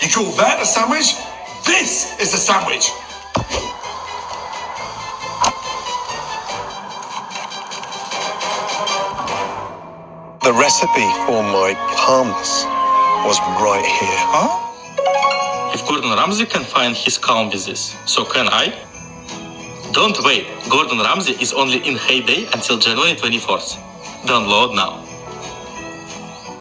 You call that a sandwich? This is a sandwich. The recipe for my calmness was right here. Huh? If Gordon Ramsay can find his calm with this, so can I? Don't wait. Gordon Ramsay is only in heyday until January 24th. Download now.